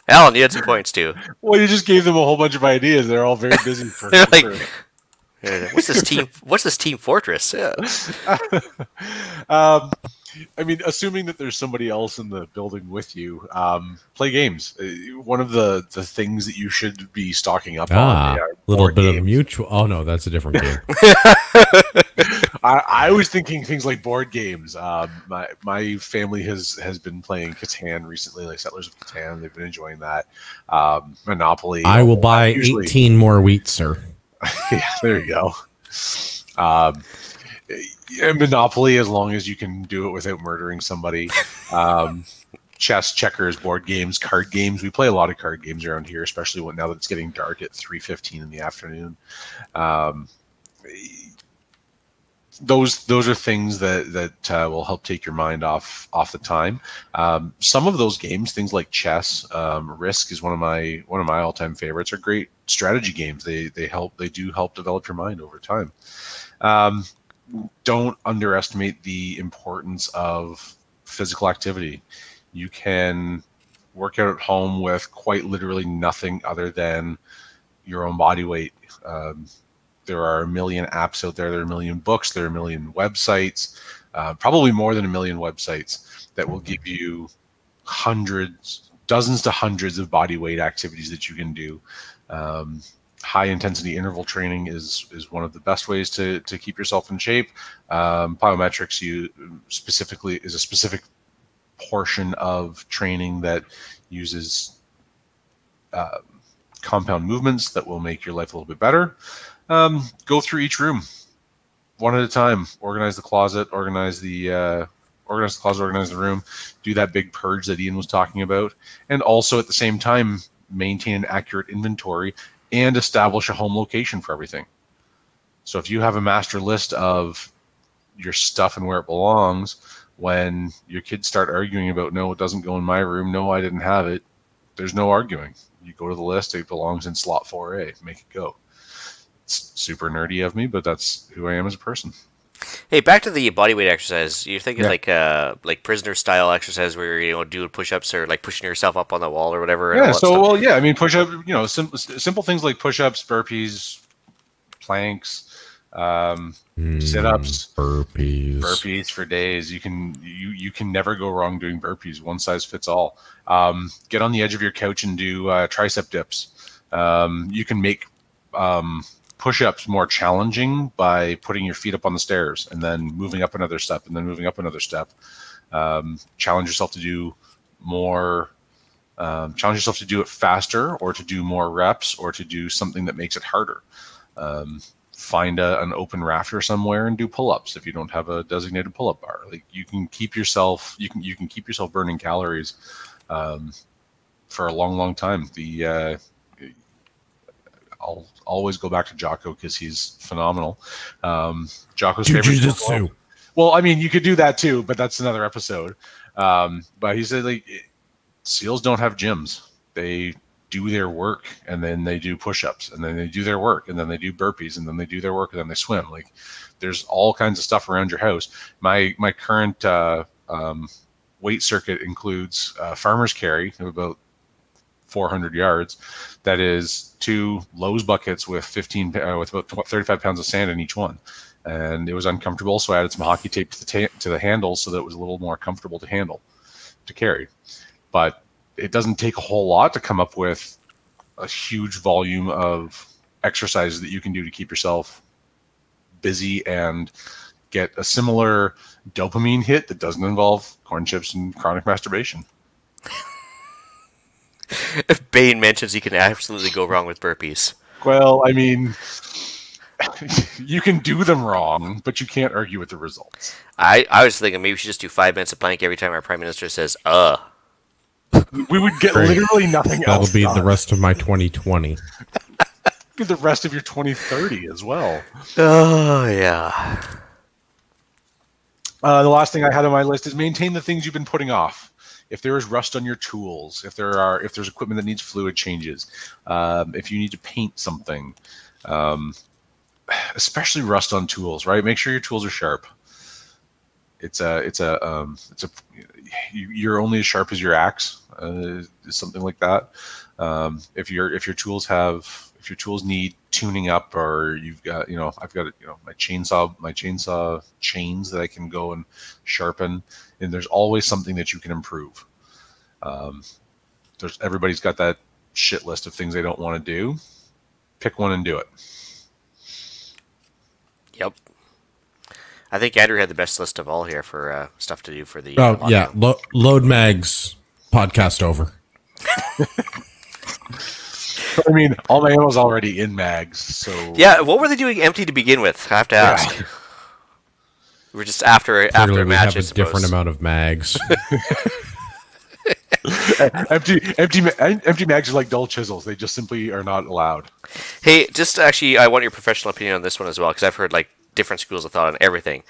Speaker 1: Alan, you had some points too.
Speaker 2: Well, you just gave them a whole bunch of ideas. They're all very busy.
Speaker 1: They're like, what's this team? What's this Team Fortress? Yeah.
Speaker 2: I mean, assuming that there's somebody else in the building with you, play games. One of the things that you should be stocking up on.
Speaker 3: A little bit games. Of mutual. Oh no, that's a different game.
Speaker 2: I was thinking things like board games. My family has been playing Catan recently, like Settlers of Catan. They've been enjoying that. Monopoly.
Speaker 3: I will buy 18 more wheat, sir.
Speaker 2: Yeah, there you go. Monopoly, as long as you can do it without murdering somebody. Chess, checkers, board games, card games. We play a lot of card games around here, especially now that it's getting dark at 3:15 in the afternoon. Those are things that will help take your mind off the time. Some of those games, things like chess, Risk is one of my all-time favorites. Are great strategy games. They do help develop your mind over time. Don't underestimate the importance of physical activity. You can work out at home with quite literally nothing other than your own body weight. There are a million apps out there. There are a million books. There are a million websites, probably more than a million websites that will give you dozens to hundreds of body weight activities that you can do. High intensity interval training is one of the best ways to keep yourself in shape. Plyometrics is a specific portion of training that uses compound movements that will make your life a little bit better. Go through each room one at a time. Organize the closet, organize the room, do that big purge that Ian was talking about, and also at the same time maintain an accurate inventory and establish a home location for everything. So if you have a master list of your stuff and where it belongs, when your kids start arguing about, no, it doesn't go in my room, no, I didn't have it, there's no arguing. You go to the list, it belongs in slot 4A, make it go. It's super nerdy of me, but that's who I am as a person.
Speaker 1: Hey, back to the bodyweight exercise. You're thinking like prisoner style exercise where you're doing push-ups or like pushing yourself up on the wall or whatever.
Speaker 2: Yeah. So I mean, push-up. Simple things like push-ups, burpees, planks, sit-ups, burpees for days. You can never go wrong doing burpees. One size fits all. Get on the edge of your couch and do tricep dips. You can make push-ups more challenging by putting your feet up on the stairs and then moving up another step and then moving up another step. Challenge yourself to do more. Challenge yourself to do it faster, or to do more reps, or to do something that makes it harder. Find an open rafter somewhere and do pull-ups if you don't have a designated pull-up bar. Like you can keep yourself burning calories for a long time. I'll always go back to Jocko because he's phenomenal. Jocko's favorite.
Speaker 3: Jiu-jitsu.
Speaker 2: Well, I mean, you could do that too, but that's another episode. But he said, like, SEALs don't have gyms. They do their work, and then they do push-ups, and then they do their work, and then they do burpees, and then they do their work, and then they swim. Like, there's all kinds of stuff around your house. My current weight circuit includes farmer's carry of about 400 yards. That is 2 Lowe's buckets with about 35 pounds of sand in each one. and it was uncomfortable. So I added some hockey tape to the handle so that it was a little more comfortable to carry. But it doesn't take a whole lot to come up with a huge volume of exercises that you can do to keep yourself busy and get a similar dopamine hit that doesn't involve corn chips and chronic masturbation.
Speaker 1: If Bane mentions he can absolutely go wrong with burpees.
Speaker 2: Well, I mean, you can do them wrong, but you can't argue with the results.
Speaker 1: I was thinking maybe we should just do 5 minutes of plank every time our Prime Minister says,
Speaker 2: We would get literally nothing else.
Speaker 3: That'll be the rest of my 2020.
Speaker 2: The rest of your 2030 as well.
Speaker 1: Oh, yeah.
Speaker 2: The last thing I had on my list is maintain the things you've been putting off. If there is rust on your tools, if there's equipment that needs fluid changes, if you need to paint something, especially rust on tools, right? Make sure your tools are sharp. You're only as sharp as your axe, something like that. If your tools need tuning up, or you've got, I've got, my chainsaw chains that I can go and sharpen, and there's always something that you can improve. Everybody's got that shit list of things they don't want to do. Pick one and do it.
Speaker 1: Yep. I think Andrew had the best list of all here for stuff to do for the...
Speaker 3: Oh, yeah. Load mags, podcast over.
Speaker 2: I mean, all my ammo's already in mags, so...
Speaker 1: Yeah, what were they doing empty to begin with? I have to ask. Yeah. We were just after a match,
Speaker 3: have a different amount of mags.
Speaker 2: empty mags are like dull chisels. They just simply are not allowed.
Speaker 1: Hey, just actually, I want your professional opinion on this one as well, because I've heard different schools of thought on everything.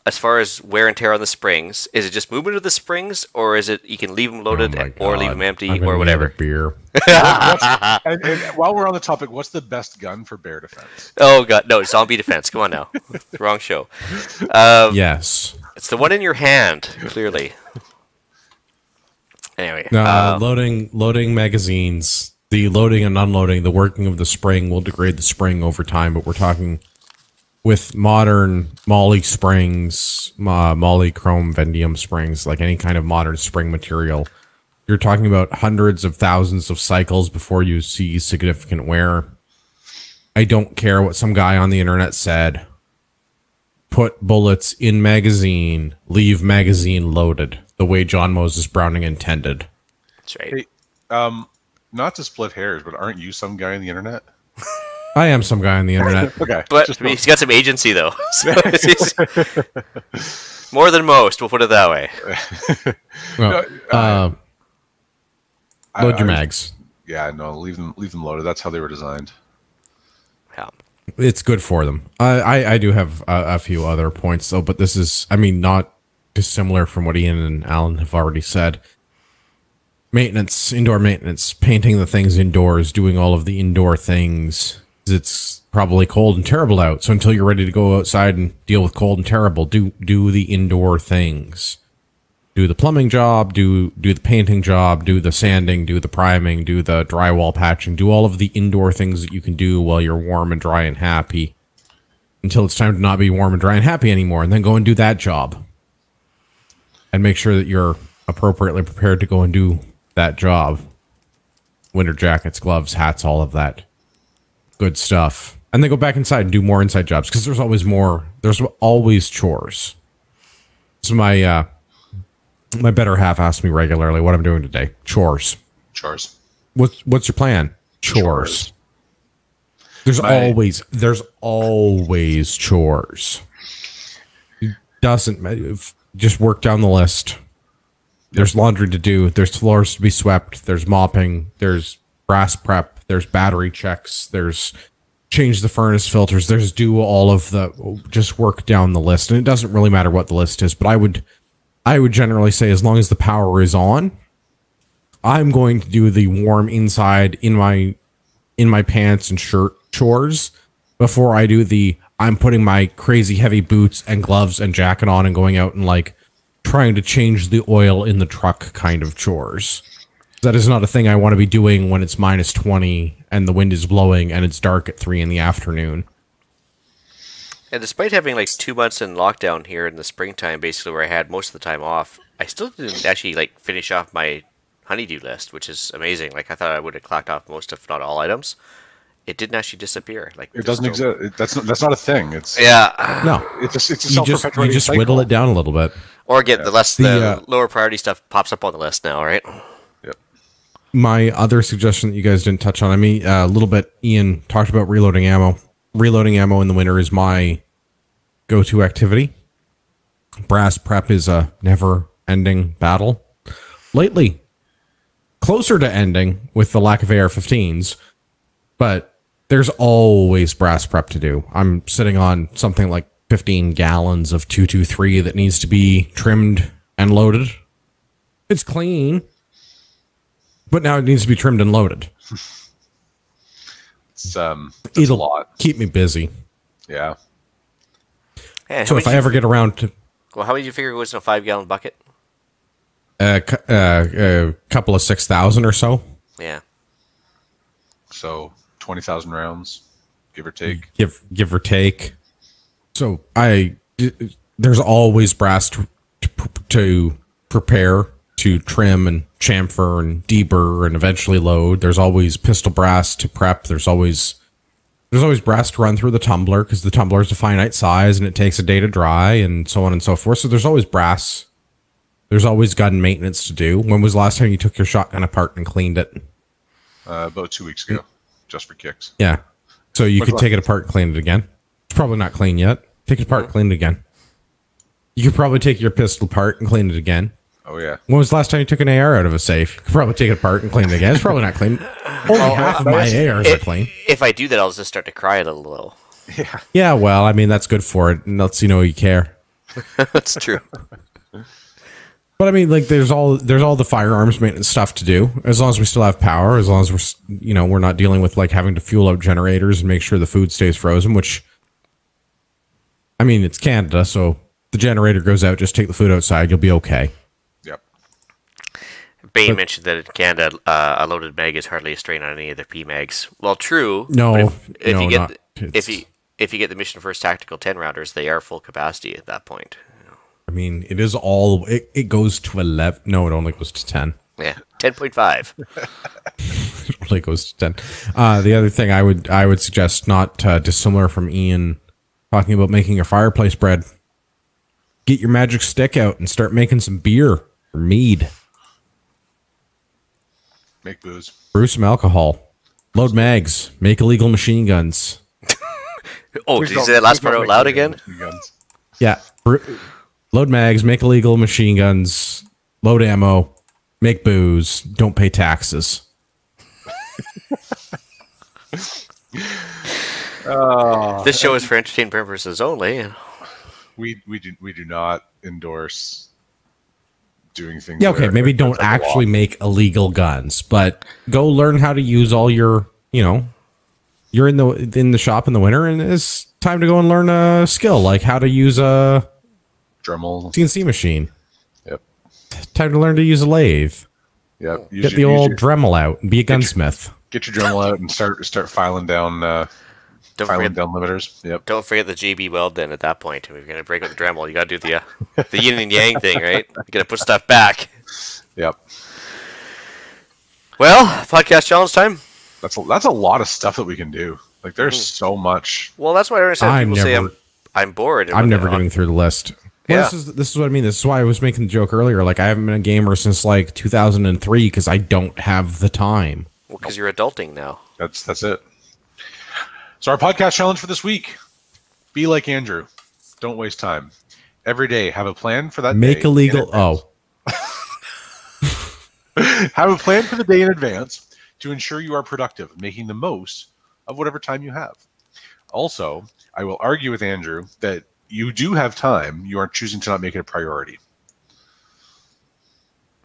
Speaker 1: As far as wear and tear on the springs, is it just movement of the springs, or is it you can leave them loaded or leave them empty or whatever?
Speaker 3: Beer.
Speaker 2: and while we're on the topic, what's the best gun for bear defense?
Speaker 1: Oh god, no, zombie defense. Come on now, wrong show.
Speaker 3: Yes,
Speaker 1: it's the one in your hand, clearly. Anyway,
Speaker 3: loading magazines. The loading and unloading, the working of the spring will degrade the spring over time, but we're talking. With modern Moly springs, Moly chrome Vendium springs, like any kind of modern spring material, you're talking about hundreds of thousands of cycles before you see significant wear. I don't care what some guy on the internet said. Put bullets in magazine, leave magazine loaded, the way John Moses Browning intended.
Speaker 1: That's right.
Speaker 2: Hey, not to split hairs, but aren't you some guy on the internet?
Speaker 3: I am some guy on the internet.
Speaker 2: Okay,
Speaker 1: but he's got some agency, though. So more than most, we'll put it that way.
Speaker 3: Well, load your mags.
Speaker 2: Yeah, no, leave them loaded. That's how they were designed.
Speaker 1: Yeah.
Speaker 3: It's good for them. I do have a few other points, though, but this is, not dissimilar from what Ian and Alan have already said. Maintenance, indoor maintenance, painting the things indoors, doing all of the indoor things. It's probably cold and terrible out, so until you're ready to go outside and deal with cold and terrible, do the indoor things. Do the plumbing job, do the painting job, do the sanding, do the priming, do the drywall patching, do all of the indoor things that you can do while you're warm and dry and happy, until it's time to not be warm and dry and happy anymore, and then go and do that job. And make sure that you're appropriately prepared to go and do that job. Winter jackets, gloves, hats, all of that good stuff. And then go back inside and do more inside jobs, because there's always more. There's always chores. So my better half asks me regularly what I'm doing today. Chores. What's your plan? Chores. There's always chores. It doesn't just work down the list. There's laundry to do. There's floors to be swept. There's mopping. There's brass prep. There's battery checks. There's change the furnace filters. There's do all of the, just work down the list. And it doesn't really matter what the list is, but I would generally say as long as the power is on, I'm going to do the warm inside in my pants and shirt chores before I do the I'm putting my crazy heavy boots and gloves and jacket on and going out and trying to change the oil in the truck kind of chores. That is not a thing I want to be doing when it's -20 and the wind is blowing and it's dark at 3 in the afternoon.
Speaker 1: And despite having like 2 months in lockdown here in the springtime, basically where I had most of the time off, I still didn't actually like finish off my honeydew list, which is amazing. Like I thought I would have clocked off most, if not all, items. It didn't actually disappear. Like
Speaker 2: It doesn't exist. That's not a thing. It's
Speaker 1: yeah.
Speaker 2: It's a
Speaker 3: You
Speaker 2: self-perpetuating
Speaker 3: just
Speaker 2: cycle.
Speaker 3: whittle it down a little bit.
Speaker 1: Or get the
Speaker 3: The,
Speaker 1: lower priority stuff pops up on the list now, right?
Speaker 2: Yep.
Speaker 3: My other suggestion that you guys didn't touch on, I mean, a little bit, Ian talked about reloading ammo. Reloading ammo in the winter is my go-to activity. Brass prep is a never-ending battle. Lately, closer to ending with the lack of AR-15s, but there's always brass prep to do. I'm sitting on something like 15 gallons of 223 that needs to be trimmed and loaded. It's clean, but now it needs to be trimmed and loaded.
Speaker 2: It's a
Speaker 3: It'll
Speaker 2: lot.
Speaker 3: keep me busy.
Speaker 2: Yeah.
Speaker 1: Hey,
Speaker 3: So if I ever get around to
Speaker 1: well, how many did you figure was in a 5-gallon bucket?
Speaker 3: a couple of 6,000 or so,
Speaker 1: Yeah.
Speaker 2: So 20,000 rounds, give or take.
Speaker 3: give or take. So there's always brass to prepare, to trim and chamfer and deburr and eventually load. There's always pistol brass to prep. There's always brass to run through the tumbler because the tumbler is a finite size and it takes a day to dry and so on and so forth. So there's always brass. There's always gun maintenance to do. When was the last time you took your shotgun apart and cleaned it?
Speaker 2: About 2 weeks ago, just for kicks.
Speaker 3: Yeah. So you
Speaker 2: What's
Speaker 3: could take it apart and clean it again. It's probably not clean yet. Take it apart, clean it again. You could probably take your pistol apart and clean it again.
Speaker 2: Oh, yeah.
Speaker 3: When was the last time you took an AR out of a safe? You could probably take it apart and clean it again. It's probably not clean. Only half of my ARs are clean.
Speaker 1: If I do that, I'll just start to cry a little.
Speaker 2: Yeah.
Speaker 3: Yeah, well, I mean, that's good for it. And lets you know you care.
Speaker 1: That's true.
Speaker 3: But I mean, like, there's all the firearms maintenance stuff to do. As long as we still have power, as long as we're not dealing with like having to fuel up generators and make sure the food stays frozen. Which, I mean, it's Canada, so the generator goes out. Just take the food outside. You'll be okay.
Speaker 2: Yep.
Speaker 1: Bane mentioned that in Canada, a loaded mag is hardly a strain on any of the PMags. Well, true.
Speaker 3: No,
Speaker 1: but if you get
Speaker 3: not.
Speaker 1: if you get the Mission First Tactical 10 rounders, they are full capacity at that point.
Speaker 3: I mean, it is all. It goes to 11. No, it only goes to 10.
Speaker 1: Yeah, 10.5.
Speaker 3: It only goes to 10. The other thing I would suggest, not dissimilar from Ian talking about making a fireplace bread. Get your magic stick out and start making some beer or mead.
Speaker 2: Make booze.
Speaker 3: Brew some alcohol. Load mags. Make illegal machine guns.
Speaker 1: Oh, did you say that last part out loud again?
Speaker 3: Yeah. Load mags. Make illegal machine guns. Load ammo. Make booze. Don't pay taxes.
Speaker 1: This show is for entertainment purposes only.
Speaker 2: We do not endorse doing things.
Speaker 3: Yeah, okay, maybe don't actually make illegal guns, but go learn how to use all your, you're in the shop in the winter and it's time to go and learn a skill like how to use a
Speaker 2: Dremel
Speaker 3: CNC machine.
Speaker 2: Yep.
Speaker 3: Time to learn to use a lathe.
Speaker 2: Yep.
Speaker 3: Get the old Dremel out and be a gunsmith.
Speaker 2: Get your Dremel out and start filing down limiters. Yep.
Speaker 1: Don't forget the JB Weld then at that point. We're going to break up the Dremel. You got to do the yin and yang thing, right? You got to put stuff back.
Speaker 2: Yep.
Speaker 1: Well, podcast challenge time.
Speaker 2: That's a lot of stuff that we can do. Like there's so much.
Speaker 1: Well, that's why I understand people say I'm bored.
Speaker 3: I'm never getting through the list. Well,
Speaker 1: Yeah.
Speaker 3: This is what I mean. This is why I was making the joke earlier. Like I haven't been a gamer since like 2003 because I don't have the time.
Speaker 1: Well, because you're adulting now.
Speaker 2: That's it. So our podcast challenge for this week: be like Andrew. Don't waste time. Every day, have a plan for that.
Speaker 3: Make
Speaker 2: day
Speaker 3: illegal. Oh,
Speaker 2: have a plan for the day in advance to ensure you are productive, making the most of whatever time you have. Also, I will argue with Andrew that you do have time. You are choosing to not make it a priority.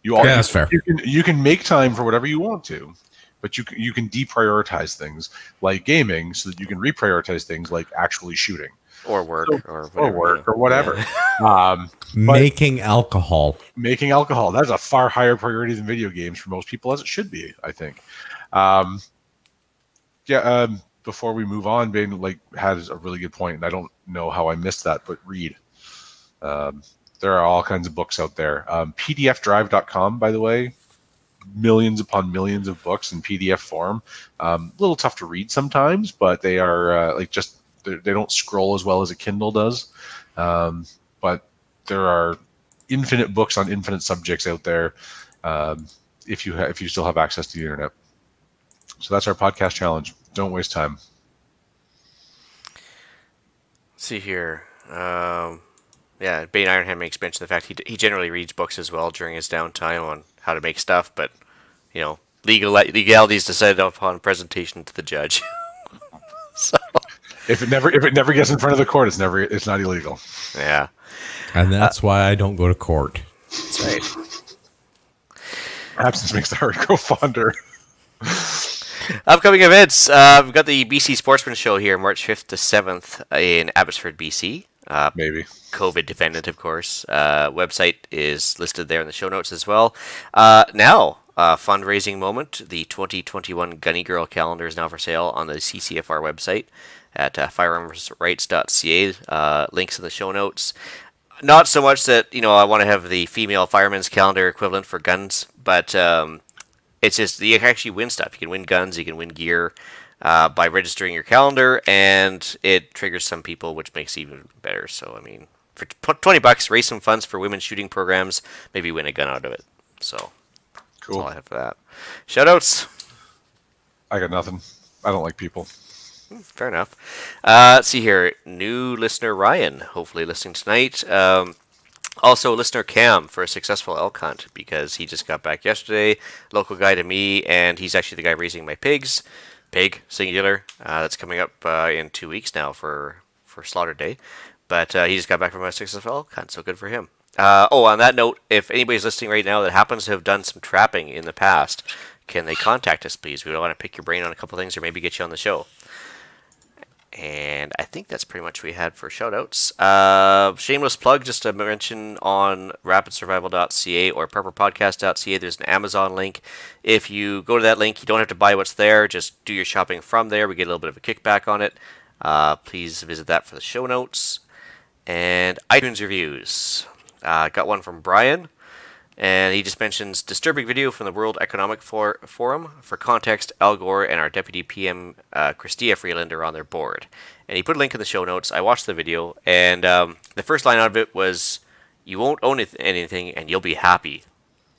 Speaker 3: That's fair.
Speaker 2: You can make time for whatever you want to, but you can deprioritize things like gaming so that you can reprioritize things like actually shooting
Speaker 1: Or work.
Speaker 2: or whatever.
Speaker 3: making alcohol.
Speaker 2: Making alcohol. That's a far higher priority than video games for most people, as it should be, I think. But before we move on, Bain had a really good point, and I don't know how I missed that, but read. There are all kinds of books out there. PDFdrive.com, by the way, millions upon millions of books in PDF form. A little tough to read sometimes, but they are they don't scroll as well as a Kindle does. But there are infinite books on infinite subjects out there if you still have access to the internet. So that's our podcast challenge. Don't waste time.
Speaker 1: Let's see here. Yeah, Bane Ironhand makes mention of the fact he generally reads books as well during his downtime on how to make stuff, but legalities decided upon presentation to the judge. So
Speaker 2: if it never gets in front of the court, it's not illegal.
Speaker 1: Yeah,
Speaker 3: and that's why I don't go to court.
Speaker 1: That's right.
Speaker 2: Absence makes the heart grow fonder.
Speaker 1: Upcoming events. We've got the BC Sportsman show here, March 5th to 7th in Abbotsford, BC.
Speaker 2: Maybe.
Speaker 1: COVID dependent, of course. Website is listed there in the show notes as well. Now, fundraising moment. The 2021 Gunnie Girl Calendar is now for sale on the CCFR website at firearmsrights.ca. Links in the show notes. Not so much that, I want to have the female fireman's calendar equivalent for guns, but it's just you can actually win stuff. You can win guns, you can win gear by registering your calendar, and it triggers some people, which makes it even better. So, I mean, for $20, raise some funds for women's shooting programs, maybe win a gun out of it. So,
Speaker 2: cool.
Speaker 1: That's all I have for that. Shoutouts.
Speaker 2: I got nothing. I don't like people.
Speaker 1: Fair enough. Let's see here. New listener Ryan, hopefully listening tonight. Also, listener Cam for a successful elk hunt, because he just got back yesterday. Local guy to me, and he's actually the guy raising my pigs. Pig, singular. That's coming up in 2 weeks now for slaughter day. But he just got back from a successful elk hunt, so good for him. On that note, if anybody's listening right now that happens to have done some trapping in the past, can they contact us, please? We want to pick your brain on a couple things or maybe get you on the show. And I think that's pretty much what we had for shoutouts. Shameless plug, just to mention on rapidsurvival.ca or prepperpodcast.ca, there's an Amazon link. If you go to that link, you don't have to buy what's there. Just do your shopping from there. We get a little bit of a kickback on it. Please visit that for the show notes. And iTunes reviews. Got one from Brian. And he just mentions disturbing video from the World Economic Forum. For context, Al Gore and our Deputy PN Cynthia Freeland are on their board. And he put a link in the show notes. I watched the video, and the first line out of it was, "You won't own anything, and you'll be happy."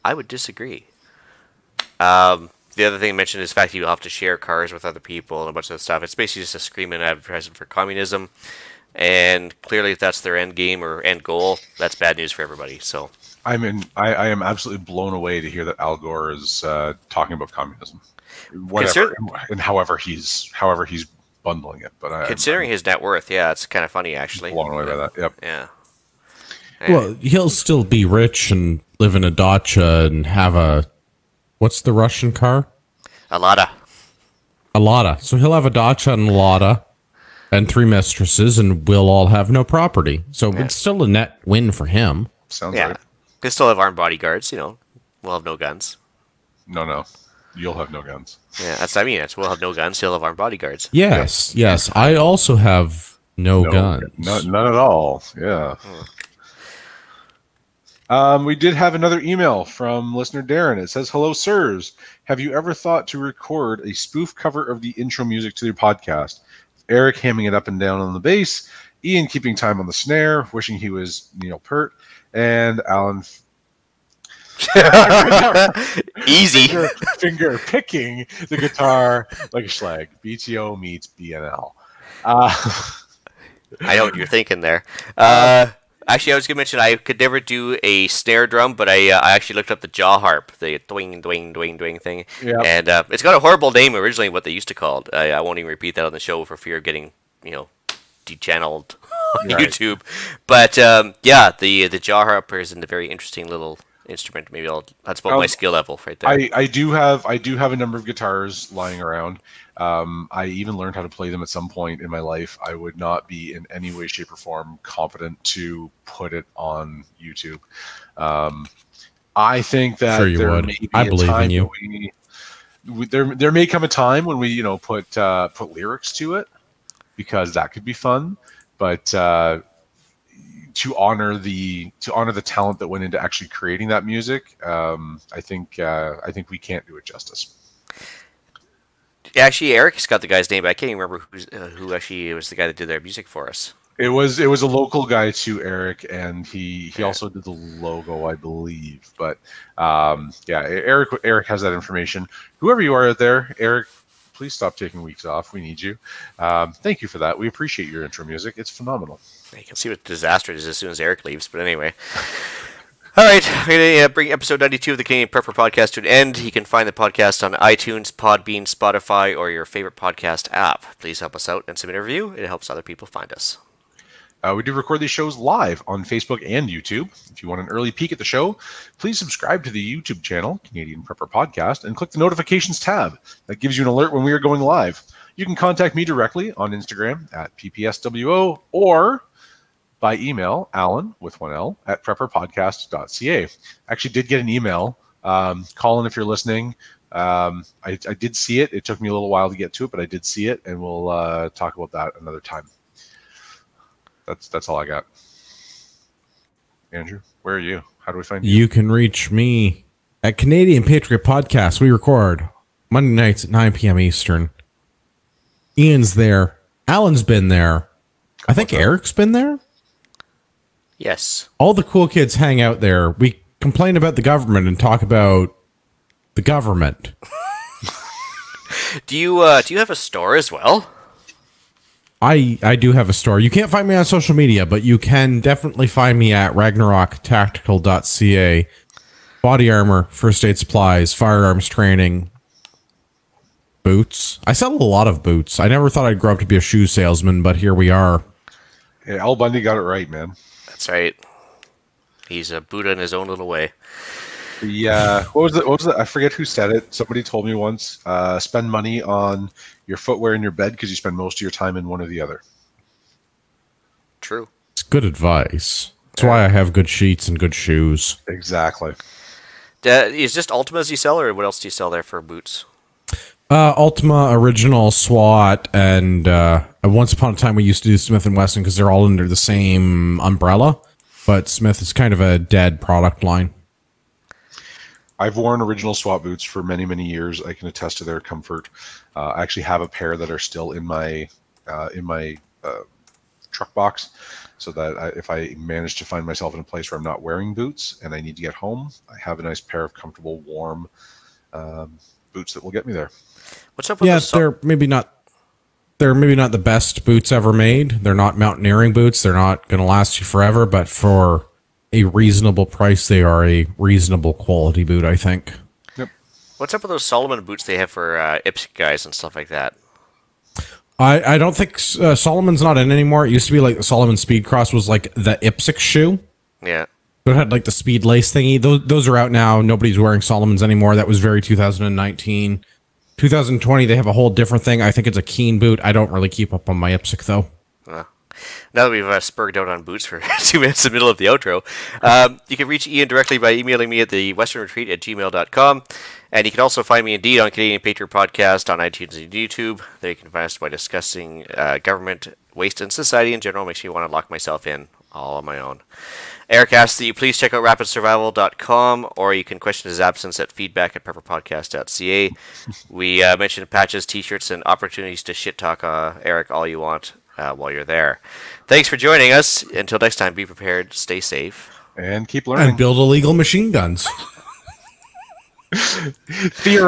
Speaker 1: I would disagree. The other thing mentioned is the fact that you'll have to share cars with other people and a bunch of stuff. It's basically just a screaming advertisement for communism. And clearly, if that's their end game or end goal, that's bad news for everybody. So
Speaker 2: I am absolutely blown away to hear that Al Gore is talking about communism, whatever, and however he's bundling it. But
Speaker 1: considering his net worth, yeah, it's kind of funny actually.
Speaker 2: Blown away by that. Yep.
Speaker 1: Yeah.
Speaker 3: Well, he'll still be rich and live in a dacha and have what's the Russian car?
Speaker 1: A Lada.
Speaker 3: So he'll have a dacha and a Lada and 3 mistresses, and we'll all have no property. So it's still a net win for him.
Speaker 2: Sounds right.
Speaker 1: They still have armed bodyguards, We'll have no guns.
Speaker 2: No. You'll have no guns.
Speaker 1: Yeah, that's what I mean. We'll have no guns, he'll have armed bodyguards.
Speaker 3: Yes. I also have no guns.
Speaker 2: None at all. Yeah. We did have another email from listener Darren. It says, "Hello, sirs. Have you ever thought to record a spoof cover of the intro music to your podcast? Eric hamming it up and down on the bass, Ian keeping time on the snare, wishing he was Neil Peart, and Alan
Speaker 1: Easy
Speaker 2: finger picking the guitar like a schlag. BTO meets BNL."
Speaker 1: I know what you're thinking there. Actually, I was going to mention I could never do a snare drum, but I actually looked up the jaw harp, the dwing, dwing, dwing, dwing thing.
Speaker 2: Yep.
Speaker 1: And it's got a horrible name originally, what they used to call it. I won't even repeat that on the show for fear of getting, de-channeled on YouTube. But, the jaw harp is a very interesting little instrument. Maybe that's about my skill level right there.
Speaker 2: I do have a number of guitars lying around. I even learned how to play them at some point in my life. I would not be in any way, shape, or form competent to put it on YouTube. I think that
Speaker 3: Sure you would. I believe in you.
Speaker 2: there may come a time when we put lyrics to it, because that could be fun, but to honor the talent that went into actually creating that music, I think we can't do it justice.
Speaker 1: Actually, Eric's got the guy's name, but I can't even remember who actually was the guy that did their music for us.
Speaker 2: It was a local guy too, Eric, and he also did the logo, I believe. But Eric has that information. Whoever you are out there, Eric, please stop taking weeks off. We need you. Thank you for that. We appreciate your intro music. It's phenomenal.
Speaker 1: You can see what disaster it is as soon as Eric leaves. But anyway. All right, we're going to bring episode 92 of the Canadian Prepper Podcast to an end. You can find the podcast on iTunes, Podbean, Spotify, or your favorite podcast app. Please help us out and submit a review. It helps other people find us.
Speaker 2: We do record these shows live on Facebook and YouTube. If you want an early peek at the show, please subscribe to the YouTube channel, Canadian Prepper Podcast, and click the notifications tab. That gives you an alert when we are going live. You can contact me directly on Instagram at ppswo or by email, Alan, with one L, at prepperpodcast.ca. I actually did get an email. Colin, if you're listening, I did see it. It took me a little while to get to it, but I did see it, and we'll talk about that another time. That's all I got. Andrew, where are you? How do we find you?
Speaker 3: You can reach me at Canadian Patriot Podcast. We record Monday nights at 9 p.m. Eastern. Ian's there. Alan's been there. I think Eric's been there.
Speaker 1: Yes.
Speaker 3: All the cool kids hang out there. We complain about the government and talk about the government.
Speaker 1: Do you have a store as well?
Speaker 3: I do have a store. You can't find me on social media, but you can definitely find me at ragnaroktactical.ca. Body armor, first aid supplies, firearms training, boots. I sell a lot of boots. I never thought I'd grow up to be a shoe salesman, but here we are.
Speaker 2: Hey, Al Bundy got it right, man.
Speaker 1: That's right. He's a Buddha in his own little way.
Speaker 2: Yeah. What was it? I forget who said it. Somebody told me once, spend money on your footwear in your bed because you spend most of your time in one or the other.
Speaker 1: True.
Speaker 3: It's good advice. That's why I have good sheets and good shoes.
Speaker 2: Exactly.
Speaker 1: Is just Ultimas you sell, or what else do you sell there for boots?
Speaker 3: Ultima, Original, SWAT, and once upon a time we used to do Smith & Wesson because they're all under the same umbrella, but Smith is kind of a dead product line.
Speaker 2: I've worn Original SWAT boots for many, many years. I can attest to their comfort. I actually have a pair that are still in my truck box, so that if I manage to find myself in a place where I'm not wearing boots and I need to get home, I have a nice pair of comfortable, warm boots that will get me there.
Speaker 1: What's up with those?
Speaker 3: They're maybe not the best boots ever made. They're not mountaineering boots. They're not going to last you forever, but for a reasonable price, they are a reasonable quality boot, I think.
Speaker 2: Yep.
Speaker 1: What's up with those Solomon boots they have for IPSC guys and stuff like that?
Speaker 3: I don't think Solomon's not in anymore. It used to be like the Solomon Speedcross was like the IPSC shoe.
Speaker 1: Yeah.
Speaker 3: It had like the speed lace thingy. Those are out now. Nobody's wearing Solomons anymore. That was very 2019. 2020, they have a whole different thing. I think it's a Keen boot. I don't really keep up on my IPSC, though.
Speaker 1: Now that we've spurred out on boots for 2 minutes in the middle of the outro, you can reach Ian directly by emailing me at thewesternretreat@gmail.com. And you can also find me indeed on Canadian Patriot Podcast on iTunes and YouTube. There you can find us by discussing government, waste, and society in general. Makes me want to lock myself in all on my own. Eric asks that you please check out rapidsurvival.com, or you can question his absence at feedback@prepperpodcast.ca. We mentioned patches, t-shirts, and opportunities to shit talk Eric all you want while you're there. Thanks for joining us. Until next time, be prepared, stay safe,
Speaker 2: and keep learning.
Speaker 3: And build illegal machine guns.
Speaker 2: Theoretically.